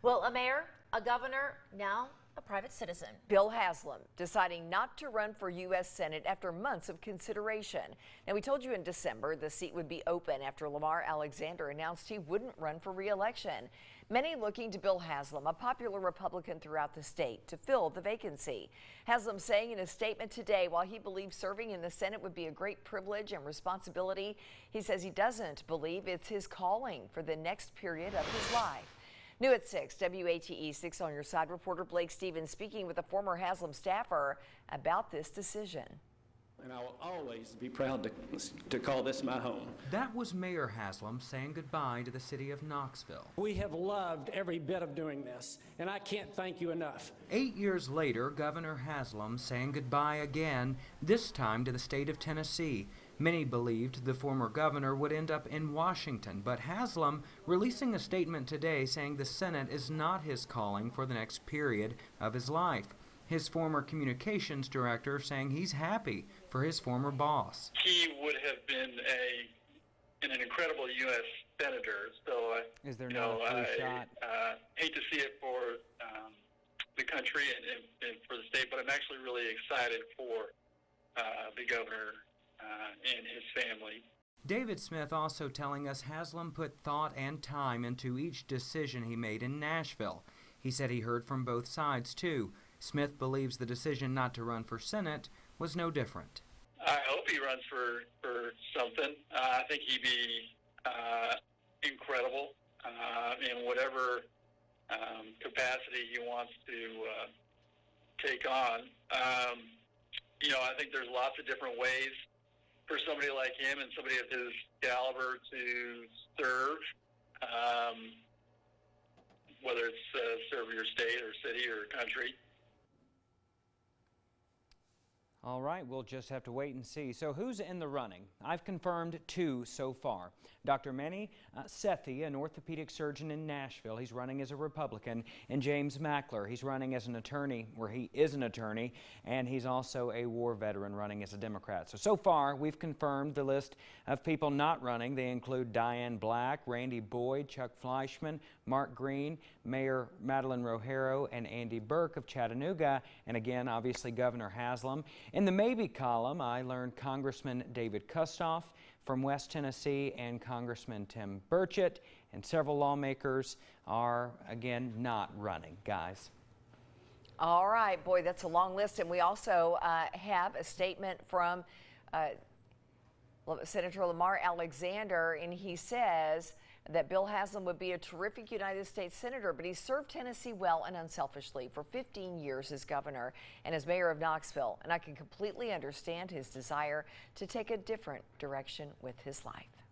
Well, a mayor, a governor, now a private citizen. Bill Haslam deciding not to run for U.S. Senate after months of consideration. Now, we told you in December the seat would be open after Lamar Alexander announced he wouldn't run for re-election. Many looking to Bill Haslam, a popular Republican throughout the state, to fill the vacancy. Haslam saying in a statement today, while he believes serving in the Senate would be a great privilege and responsibility, he says he doesn't believe it's his calling for the next period of his life. New at 6, WATE 6 on your side reporter Blake Stevens speaking with a former Haslam staffer about this decision. And I will always be proud to call this my home. That was Mayor Haslam saying goodbye to the city of Knoxville. We have loved every bit of doing this, and I can't thank you enough. 8 years later, Governor Haslam saying goodbye again, this time to the state of Tennessee. Many believed the former governor would end up in Washington, but Haslam releasing a statement today saying the Senate is not his calling for the next period of his life. His former communications director saying he's happy for his former boss. He would have been an incredible U.S. senator. So is there no free shot? Hate to see it for the country and for the state, but I'm actually really excited for the governor and his family. David Smith also telling us Haslam put thought and time into each decision he made in Nashville. He said he heard from both sides too. Smith believes the decision not to run for Senate was no different. I hope he runs for something. I think he'd be incredible in whatever capacity he wants to take on. I think there's lots of different ways for somebody like him and somebody of his caliber to serve, whether it's serve your state or city or country. All right, we'll just have to wait and see. So who's in the running? I've confirmed 2 so far. Dr. Manny Sethi, an orthopedic surgeon in Nashville. He's running as a Republican. And James Mackler, he's running as an attorney, where he is an attorney, and he's also a war veteran running as a Democrat. So far, we've confirmed the list of people not running. They include Diane Black, Randy Boyd, Chuck Fleischman, Mark Green, Mayor Madeline Rogero, and Andy Burke of Chattanooga, and again, obviously, Governor Haslam. In the maybe column, I learned Congressman David Kustoff from West Tennessee and Congressman Tim Burchett, and several lawmakers are, again, not running, guys. All right, boy, that's a long list. And we also have a statement from Senator Lamar Alexander, and he says that Bill Haslam would be a terrific United States Senator, but he served Tennessee well and unselfishly for 15 years as governor and as mayor of Knoxville. And I can completely understand his desire to take a different direction with his life.